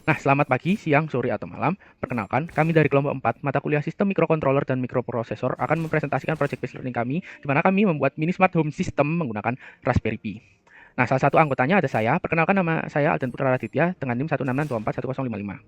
Nah, selamat pagi, siang, sore, atau malam. Perkenalkan, kami dari kelompok 4 mata kuliah Sistem Mikrokontroler dan Mikroprosesor akan mempresentasikan project based learning kami, di mana kami membuat mini smart home system menggunakan Raspberry Pi. Nah, salah satu anggotanya ada saya. Perkenalkan, nama saya Aldan Putra Raditya dengan NIM 166241055.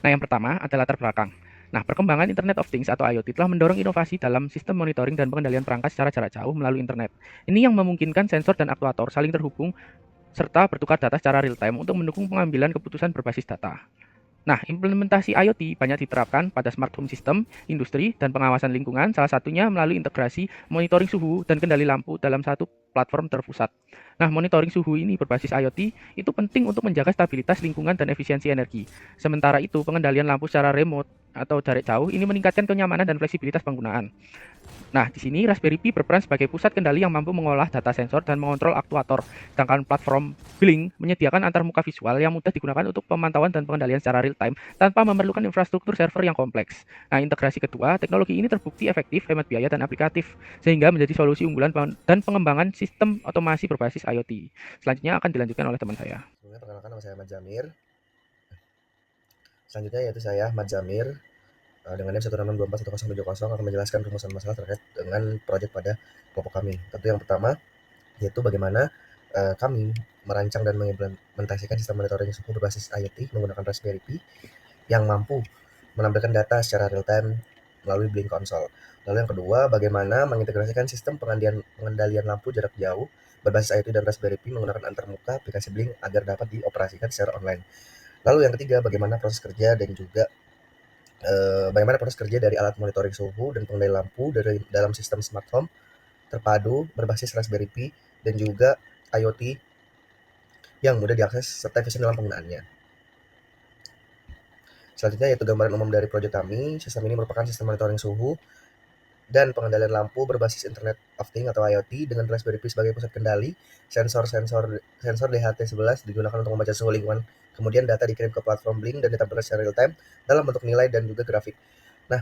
Nah, yang pertama adalah latar belakang. Nah, perkembangan Internet of Things atau IoT telah mendorong inovasi dalam sistem monitoring dan pengendalian perangkat secara jarak jauh melalui internet. Ini yang memungkinkan sensor dan aktuator saling terhubung serta bertukar data secara real time untuk mendukung pengambilan keputusan berbasis data. Nah, implementasi IoT banyak diterapkan pada smart home system, industri, dan pengawasan lingkungan, salah satunya melalui integrasi monitoring suhu dan kendali lampu dalam satu platform terpusat. Nah, monitoring suhu ini berbasis IoT itu penting untuk menjaga stabilitas lingkungan dan efisiensi energi. Sementara itu, pengendalian lampu secara remote atau jarak jauh ini meningkatkan kenyamanan dan fleksibilitas penggunaan. Nah, di sini Raspberry Pi berperan sebagai pusat kendali yang mampu mengolah data sensor dan mengontrol aktuator, sedangkan platform Blink menyediakan antarmuka visual yang mudah digunakan untuk pemantauan dan pengendalian secara real time tanpa memerlukan infrastruktur server yang kompleks. Nah, integrasi kedua, teknologi ini terbukti efektif, hemat biaya, dan aplikatif, sehingga menjadi solusi unggulan dan pengembangan sistem otomasi berbasis IoT. Selanjutnya akan dilanjutkan oleh teman saya. Sebelumnya perkenalkan nama saya Ahmad Jamir. Selanjutnya yaitu saya Ahmad Jamir dengan NIM 166241070 akan menjelaskan rumusan masalah terkait dengan proyek pada kelompok kami. Tentu yang pertama yaitu bagaimana kami merancang dan mengimplementasikan sistem monitoring suhu berbasis IoT menggunakan Raspberry Pi yang mampu menampilkan data secara real time melalui Blink Console. Lalu yang kedua, bagaimana mengintegrasikan sistem pengendalian lampu jarak jauh berbasis IoT dan Raspberry Pi menggunakan antarmuka aplikasi Blink agar dapat dioperasikan secara online. Lalu yang ketiga, bagaimana proses kerja dan juga bagaimana proses kerja dari alat monitoring suhu dan pengendali lampu dari dalam sistem smart home terpadu berbasis Raspberry Pi dan juga IoT yang mudah diakses serta efisien dalam penggunaannya. Selanjutnya yaitu gambaran umum dari proyek kami. Sistem ini merupakan sistem monitoring suhu dan pengendalian lampu berbasis Internet of Things atau IoT dengan Raspberry Pi sebagai pusat kendali. Sensor DHT11 digunakan untuk membaca suhu lingkungan. Kemudian data dikirim ke platform Blink dan ditampilkan secara real time dalam bentuk nilai dan juga grafik. Nah,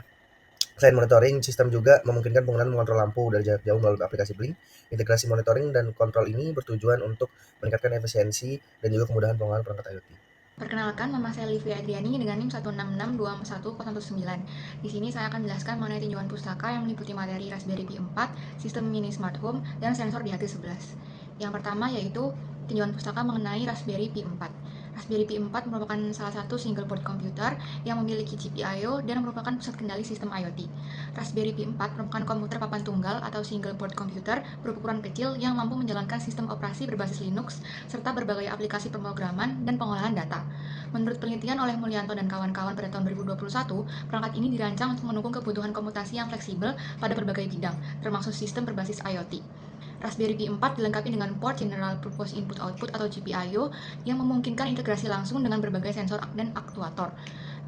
selain monitoring, sistem juga memungkinkan penggunaan mengontrol lampu dari jarak jauh melalui aplikasi Blink. Integrasi monitoring dan kontrol ini bertujuan untuk meningkatkan efisiensi dan juga kemudahan penggunaan perangkat IoT. Perkenalkan, nama saya Livia Adriani dengan NIM 166241019. Di sini saya akan menjelaskan mengenai tinjauan pustaka yang meliputi materi Raspberry Pi 4, sistem mini smart home, dan sensor di HT11. Yang pertama yaitu tinjauan pustaka mengenai Raspberry Pi 4. Raspberry Pi 4 merupakan salah satu single board komputer yang memiliki chip I/O dan merupakan pusat kendali sistem IoT. Raspberry Pi 4 merupakan komputer papan tunggal atau single board komputer berukuran kecil yang mampu menjalankan sistem operasi berbasis Linux serta berbagai aplikasi pemrograman dan pengolahan data. Menurut penelitian oleh Mulyanto dan kawan-kawan pada tahun 2021, perangkat ini dirancang untuk mendukung kebutuhan komputasi yang fleksibel pada berbagai bidang, termasuk sistem berbasis IoT. Raspberry Pi 4 dilengkapi dengan port General Purpose Input Output atau GPIO yang memungkinkan integrasi langsung dengan berbagai sensor dan aktuator.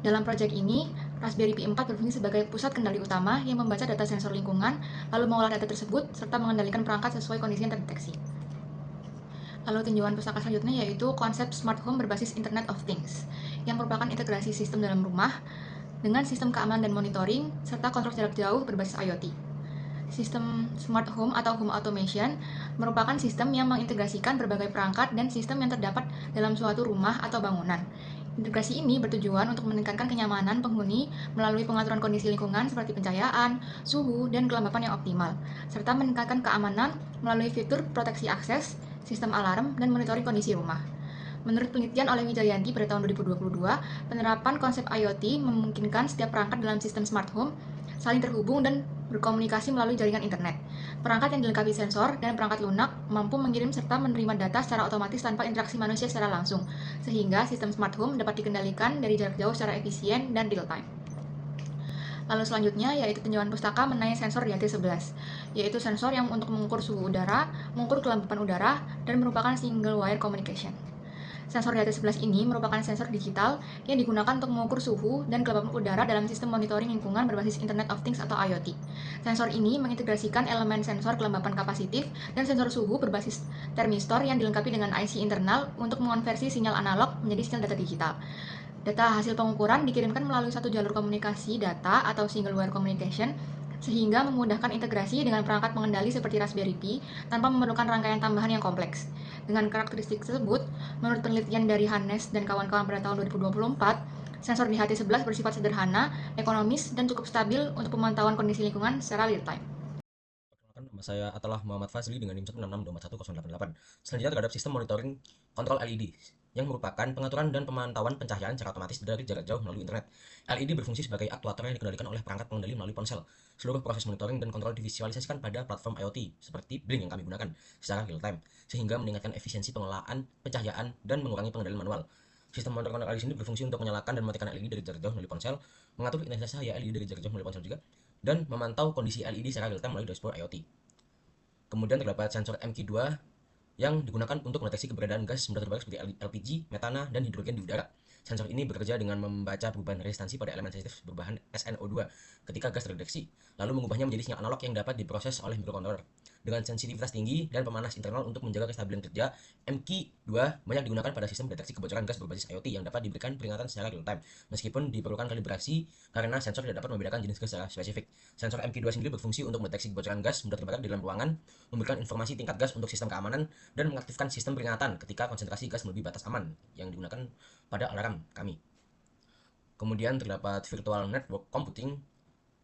Dalam proyek ini, Raspberry Pi 4 berfungsi sebagai pusat kendali utama yang membaca data sensor lingkungan, lalu mengolah data tersebut, serta mengendalikan perangkat sesuai kondisi yang terdeteksi. Lalu tinjauan pustaka selanjutnya yaitu konsep smart home berbasis Internet of Things, yang merupakan integrasi sistem dalam rumah dengan sistem keamanan dan monitoring, serta kontrol jarak jauh berbasis IoT. Sistem smart home atau home automation merupakan sistem yang mengintegrasikan berbagai perangkat dan sistem yang terdapat dalam suatu rumah atau bangunan. Integrasi ini bertujuan untuk meningkatkan kenyamanan penghuni melalui pengaturan kondisi lingkungan seperti pencahayaan, suhu, dan kelembapan yang optimal, serta meningkatkan keamanan melalui fitur proteksi akses, sistem alarm, dan monitoring kondisi rumah. Menurut penelitian oleh Wijayanti pada tahun 2022, penerapan konsep IoT memungkinkan setiap perangkat dalam sistem smart home saling terhubung dan berkomunikasi melalui jaringan internet. Perangkat yang dilengkapi sensor dan perangkat lunak mampu mengirim serta menerima data secara otomatis tanpa interaksi manusia secara langsung, sehingga sistem smart home dapat dikendalikan dari jarak jauh secara efisien dan real time. Lalu selanjutnya yaitu tinjauan pustaka mengenai sensor di HT11, yaitu sensor yang untuk mengukur suhu udara, mengukur kelembapan udara, dan merupakan single wire communication. Sensor di HT11 ini merupakan sensor digital yang digunakan untuk mengukur suhu dan kelembapan udara dalam sistem monitoring lingkungan berbasis Internet of Things atau IoT. Sensor ini mengintegrasikan elemen sensor kelembapan kapasitif dan sensor suhu berbasis termistor yang dilengkapi dengan IC internal untuk mengonversi sinyal analog menjadi sinyal data digital. Data hasil pengukuran dikirimkan melalui satu jalur komunikasi data atau single wire communication sehingga memudahkan integrasi dengan perangkat pengendali seperti Raspberry Pi tanpa memerlukan rangkaian tambahan yang kompleks. Dengan karakteristik tersebut, menurut penelitian dari Hannes dan kawan-kawan pada tahun 2024, sensor DHT11 bersifat sederhana, ekonomis, dan cukup stabil untuk pemantauan kondisi lingkungan secara real-time. Perkenalkan, nama saya adalah Muhammad Fazli dengan NIM 166241088. Selanjutnya terhadap sistem monitoring kontrol LED yang merupakan pengaturan dan pemantauan pencahayaan secara otomatis dari jarak jauh melalui internet. LED berfungsi sebagai aktuator yang dikendalikan oleh perangkat pengendali melalui ponsel. Seluruh proses monitoring dan kontrol divisualisasikan pada platform IoT seperti Blink yang kami gunakan secara real time, sehingga meningkatkan efisiensi pengelolaan pencahayaan dan mengurangi pengendalian manual. Sistem monitor kontrol LED ini berfungsi untuk menyalakan dan mematikan LED dari jarak jauh melalui ponsel, mengatur intensitas cahaya LED dari jarak jauh melalui ponsel juga, dan memantau kondisi LED secara real time melalui dashboard IoT. Kemudian terdapat sensor MQ2 yang digunakan untuk mendeteksi keberadaan gas mudah terbakar seperti LPG, metana, dan hidrogen di udara. Sensor ini bekerja dengan membaca perubahan resistansi pada elemen sensitif berbahan SNO2 ketika gas terdeteksi, lalu mengubahnya menjadi sinyal analog yang dapat diproses oleh microcontroller. Dengan sensitivitas tinggi dan pemanas internal untuk menjaga kestabilan kerja, MQ2 banyak digunakan pada sistem deteksi kebocoran gas berbasis IoT yang dapat diberikan peringatan secara real time, meskipun diperlukan kalibrasi karena sensor tidak dapat membedakan jenis gas secara spesifik. Sensor MQ2 sendiri berfungsi untuk mendeteksi kebocoran gas mudah terbakar di dalam ruangan, memberikan informasi tingkat gas untuk sistem keamanan, dan mengaktifkan sistem peringatan ketika konsentrasi gas melebihi batas aman yang digunakan pada alarm kami. Kemudian terdapat virtual network computing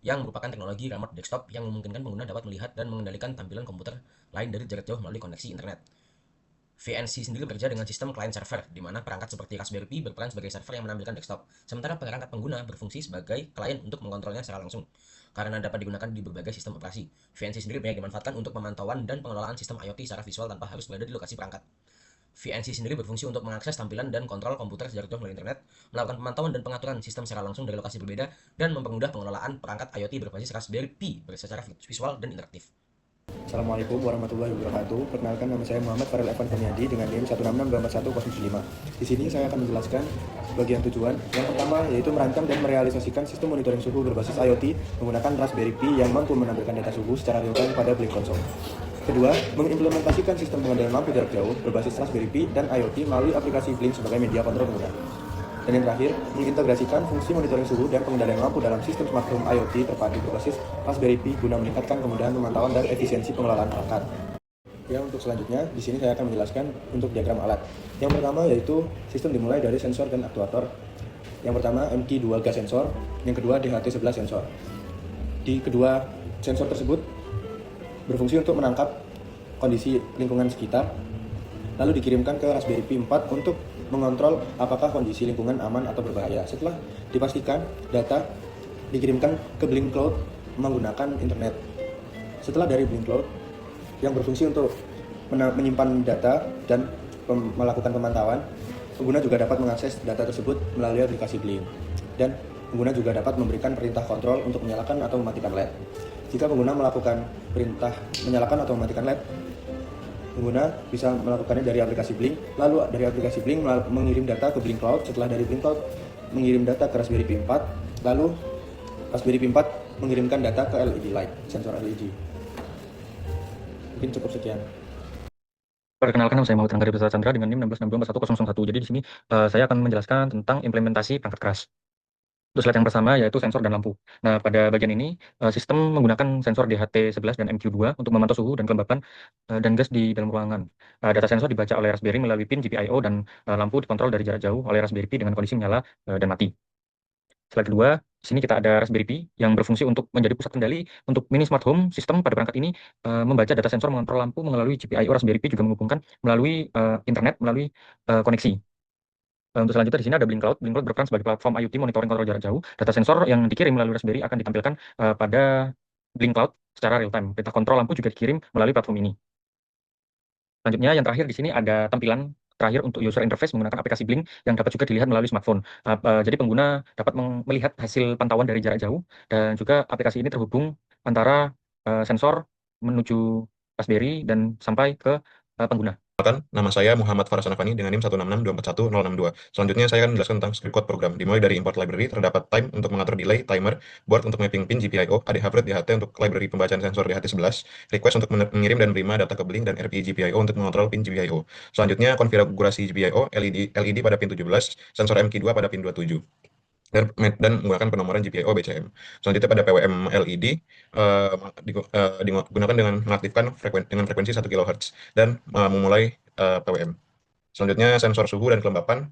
yang merupakan teknologi remote desktop yang memungkinkan pengguna dapat melihat dan mengendalikan tampilan komputer lain dari jarak jauh melalui koneksi internet. VNC sendiri bekerja dengan sistem client server, di mana perangkat seperti Raspberry Pi berperan sebagai server yang menampilkan desktop, sementara perangkat pengguna berfungsi sebagai klien untuk mengontrolnya secara langsung. Karena dapat digunakan di berbagai sistem operasi, VNC sendiri banyak dimanfaatkan untuk pemantauan dan pengelolaan sistem IoT secara visual tanpa harus berada di lokasi perangkat. VNC sendiri berfungsi untuk mengakses tampilan dan kontrol komputer jarak jauh melalui internet, melakukan pemantauan dan pengaturan sistem secara langsung dari lokasi berbeda, dan mempermudah pengelolaan perangkat IoT berbasis Raspberry Pi secara visual dan interaktif. Assalamualaikum warahmatullahi wabarakatuh. Perkenalkan, nama saya Muhammad Farel Evan Kurniadi dengan NIM 166241005. Di sini saya akan menjelaskan bagian tujuan. Yang pertama yaitu merancang dan merealisasikan sistem monitoring suhu berbasis IoT menggunakan Raspberry Pi yang mampu menampilkan data suhu secara real time pada Blink Console. Kedua, mengimplementasikan sistem pengendalian lampu jarak jauh berbasis Raspberry Pi dan IoT melalui aplikasi Blink sebagai media kontrol pengguna. Dan yang terakhir, mengintegrasikan fungsi monitoring suhu dan pengendalian lampu dalam sistem smart home IoT terpadu berbasis Raspberry Pi guna meningkatkan kemudahan pemantauan dan efisiensi pengelolaan perangkat. Ya, untuk selanjutnya, di sini saya akan menjelaskan untuk diagram alat. Yang pertama yaitu sistem dimulai dari sensor dan aktuator. Yang pertama MQ2 gas sensor, yang kedua DHT11 sensor. Di kedua sensor tersebut berfungsi untuk menangkap kondisi lingkungan sekitar, lalu dikirimkan ke Raspberry Pi 4 untuk mengontrol apakah kondisi lingkungan aman atau berbahaya. Setelah dipastikan, data dikirimkan ke Blink Cloud menggunakan internet. Setelah dari Blink Cloud yang berfungsi untuk menyimpan data dan melakukan pemantauan, pengguna juga dapat mengakses data tersebut melalui aplikasi Blink. Dan pengguna juga dapat memberikan perintah kontrol untuk menyalakan atau mematikan LED. Jika pengguna melakukan perintah menyalakan atau mematikan LED, pengguna bisa melakukannya dari aplikasi Blink, lalu dari aplikasi Blink mengirim data ke Blink Cloud, setelah dari Blink Cloud mengirim data ke Raspberry Pi 4, lalu Raspberry Pi 4 mengirimkan data ke LED light, sensor LED. Mungkin cukup sekian. Perkenalkan, nama saya Muhammad Rangga Dipta Chandra dengan NIM 1624101. Jadi di sini saya akan menjelaskan tentang implementasi perangkat keras. Untuk slide yang pertama yaitu sensor dan lampu. Nah, pada bagian ini sistem menggunakan sensor DHT11 dan MQ2 untuk memantau suhu dan kelembapan dan gas di dalam ruangan. Data sensor dibaca oleh Raspberry melalui pin GPIO dan lampu dikontrol dari jarak jauh oleh Raspberry Pi dengan kondisi menyala dan mati. Slide kedua, di sini kita ada Raspberry Pi yang berfungsi untuk menjadi pusat kendali untuk mini smart home. Sistem pada perangkat ini membaca data sensor mengontrol lampu melalui GPIO. Raspberry Pi juga menghubungkan melalui internet melalui koneksi. Untuk selanjutnya di sini ada Blink Cloud. Blink Cloud berperan sebagai platform IoT monitoring kontrol jarak jauh. Data sensor yang dikirim melalui Raspberry akan ditampilkan pada Blink Cloud secara real time. Perintah kontrol lampu juga dikirim melalui platform ini. Selanjutnya yang terakhir di sini ada tampilan terakhir untuk user interface menggunakan aplikasi Blink yang dapat juga dilihat melalui smartphone. Jadi pengguna dapat melihat hasil pantauan dari jarak jauh, dan juga aplikasi ini terhubung antara sensor menuju Raspberry dan sampai ke pengguna. Nama saya Muhammad Faras Anafani dengan NIM 166241062. Selanjutnya saya akan menjelaskan tentang script code program. Dimulai dari import library, terdapat time untuk mengatur delay, timer, board untuk mapping pin GPIO, ADHVRT DHT untuk library pembacaan sensor DHT11, request untuk mengirim dan menerima data ke Blink, dan RPE GPIO untuk mengontrol pin GPIO. Selanjutnya konfigurasi GPIO, LED pada pin 17, sensor MQ2 pada pin 27. dan menggunakan penomoran GPIO BCM. Selanjutnya pada PWM LED digunakan dengan mengaktifkan frekuensi 1 kHz dan memulai PWM. Selanjutnya sensor suhu dan kelembapan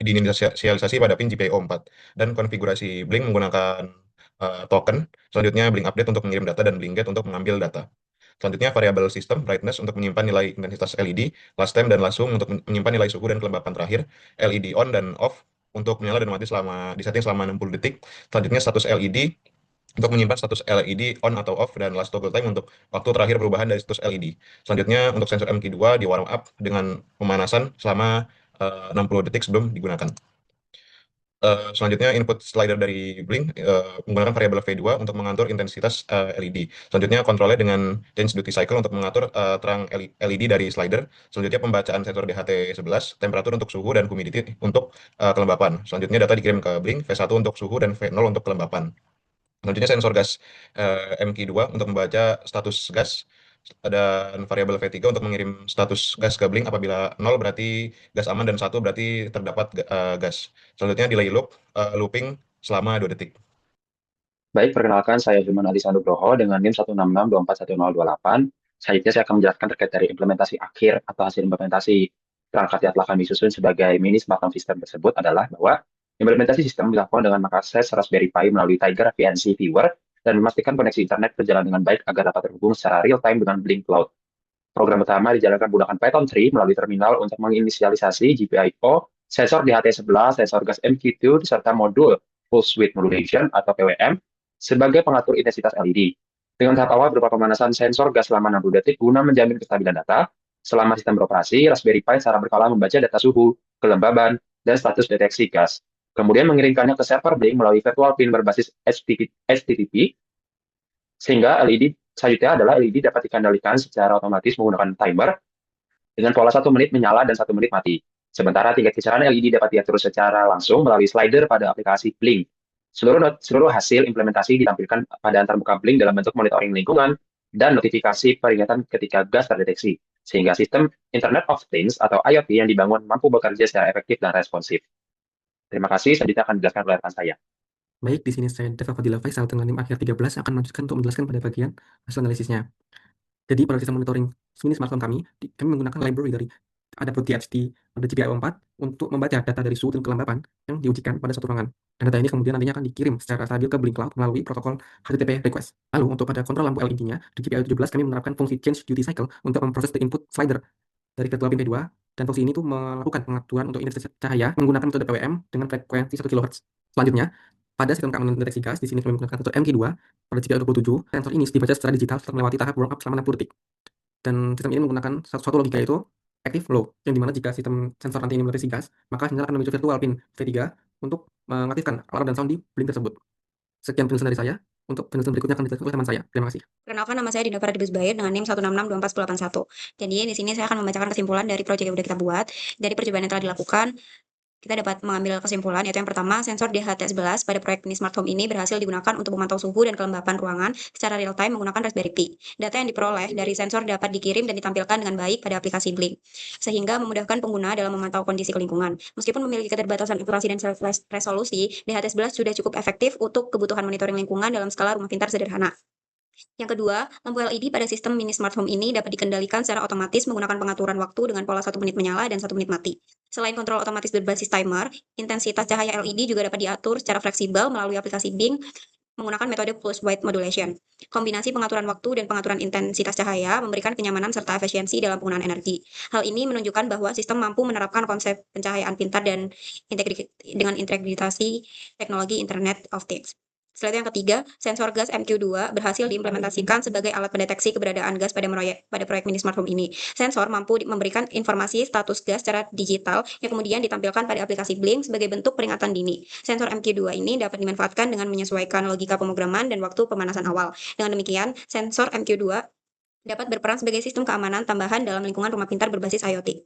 diinisialisasi pada pin GPIO 4 dan konfigurasi Blink menggunakan token. Selanjutnya Blink update untuk mengirim data dan Blink get untuk mengambil data. Selanjutnya variabel sistem brightness untuk menyimpan nilai intensitas LED, last time dan lasung untuk menyimpan nilai suhu dan kelembapan terakhir, LED on dan off untuk menyala dan mati disetting selama 60 detik. Selanjutnya status LED untuk menyimpan status LED on atau off dan last toggle time untuk waktu terakhir perubahan dari status LED. Selanjutnya untuk sensor MQ2 di warm up dengan pemanasan selama 60 detik sebelum digunakan. Selanjutnya input slider dari Blink menggunakan variabel V2 untuk mengatur intensitas LED. Selanjutnya kontrolnya dengan change duty cycle untuk mengatur terang LED dari slider. Selanjutnya pembacaan sensor DHT11, temperatur untuk suhu dan humidity untuk kelembapan. Selanjutnya data dikirim ke Blink, V1 untuk suhu dan V0 untuk kelembapan. Selanjutnya sensor gas MQ2 untuk membaca status gas dan variabel V3 untuk mengirim status gas ke Blink. Apabila 0 berarti gas aman dan 1 berarti terdapat gas. Selanjutnya delay looping selama 2 detik. Baik, perkenalkan saya Hilman Adisa Nugroho dengan NIM 166241028. Selanjutnya saya akan menjelaskan terkait dari implementasi akhir atau hasil implementasi perangkat yang telah kami susun sebagai mini smart home system tersebut adalah bahwa implementasi sistem dilakukan dengan mengakses Raspberry Pi melalui Tiger VNC Viewer dan memastikan koneksi internet berjalan dengan baik agar dapat terhubung secara real-time dengan Blink Cloud. Program utama dijalankan menggunakan Python 3 melalui terminal untuk menginisialisasi GPIO, sensor DHT11, sensor gas MQ2, serta modul Full Suite Modulation atau PWM sebagai pengatur intensitas LED. Dengan tahap awal berupa pemanasan sensor gas selama 60 detik guna menjamin kestabilan data. Selama sistem beroperasi, Raspberry Pi secara berkala membaca data suhu, kelembaban, dan status deteksi gas. Kemudian mengirimkannya ke server Blink melalui virtual pin berbasis HTTP, sehingga LED selanjutnya adalah LED dapat dikendalikan secara otomatis menggunakan timer dengan pola 1 menit menyala dan 1 menit mati. Sementara tingkat kisaran LED dapat diatur secara langsung melalui slider pada aplikasi Blink. Seluruh hasil implementasi ditampilkan pada antarmuka Blink dalam bentuk monitoring lingkungan dan notifikasi peringatan ketika gas terdeteksi, sehingga sistem Internet of Things atau IoT yang dibangun mampu bekerja secara efektif dan responsif. Terima kasih, selanjutnya akan dijelaskan oleh rekan saya. Baik, di sini saya Deva Fadila Faisal dengan NIM akhir 13 akan melanjutkan untuk menjelaskan pada bagian hasil analisisnya. Jadi pada sistem monitoring mini smartphone kami menggunakan library dari ada THT, ada GPIO 4 untuk membaca data dari suhu dan kelembapan yang diujikan pada suatu ruangan. Dan data ini kemudian nantinya akan dikirim secara stabil ke Blink Cloud melalui protokol HTTP request. Lalu untuk pada kontrol lampu LED-nya, di GPIO 17 kami menerapkan fungsi change duty cycle untuk memproses the input slider dari virtual pin V2, dan fungsi ini tuh melakukan pengaturan untuk intensitas cahaya menggunakan metode PWM dengan frekuensi 1 kHz. Selanjutnya, pada sistem keamanan deteksi gas, di sini kami menggunakan sensor MQ2 pada GPIO 27, sensor ini dibaca secara digital setelah melewati tahap warm up selama 60 detik. Dan sistem ini menggunakan suatu logika yaitu active low, yang dimana jika sistem sensor nanti ini mendeteksi gas, maka sinyal akan menuju virtual pin V3 untuk mengaktifkan alarm dan sound di Blink tersebut. Sekian penjelasan dari saya. Untuk penjelasan berikutnya akan dijelaskan oleh teman saya. Terima kasih. Perkenalkan, nama saya Dinda Paradibus Bayer dengan NIM 166241081. Jadi di sini saya akan membacakan kesimpulan dari proyek yang sudah kita buat. Dari percobaan yang telah dilakukan, kita dapat mengambil kesimpulan, yaitu yang pertama, sensor DHT11 pada proyek mini smart home ini berhasil digunakan untuk memantau suhu dan kelembapan ruangan secara real time menggunakan Raspberry Pi. Data yang diperoleh dari sensor dapat dikirim dan ditampilkan dengan baik pada aplikasi Blink, sehingga memudahkan pengguna dalam memantau kondisi lingkungan. Meskipun memiliki keterbatasan akurasi dan resolusi, DHT11 sudah cukup efektif untuk kebutuhan monitoring lingkungan dalam skala rumah pintar sederhana. Yang kedua, lampu LED pada sistem mini smart home ini dapat dikendalikan secara otomatis menggunakan pengaturan waktu dengan pola 1 menit menyala dan 1 menit mati. Selain kontrol otomatis berbasis timer, intensitas cahaya LED juga dapat diatur secara fleksibel melalui aplikasi Blink menggunakan metode Pulse Width Modulation. Kombinasi pengaturan waktu dan pengaturan intensitas cahaya memberikan kenyamanan serta efisiensi dalam penggunaan energi. Hal ini menunjukkan bahwa sistem mampu menerapkan konsep pencahayaan pintar dan dengan integrasi teknologi Internet of Things. Selanjutnya yang ketiga, sensor gas MQ2 berhasil diimplementasikan sebagai alat pendeteksi keberadaan gas pada proyek mini smart home ini. Sensor mampu memberikan informasi status gas secara digital yang kemudian ditampilkan pada aplikasi Blink sebagai bentuk peringatan dini. Sensor MQ2 ini dapat dimanfaatkan dengan menyesuaikan logika pemrograman dan waktu pemanasan awal. Dengan demikian, sensor MQ2 dapat berperan sebagai sistem keamanan tambahan dalam lingkungan rumah pintar berbasis IoT.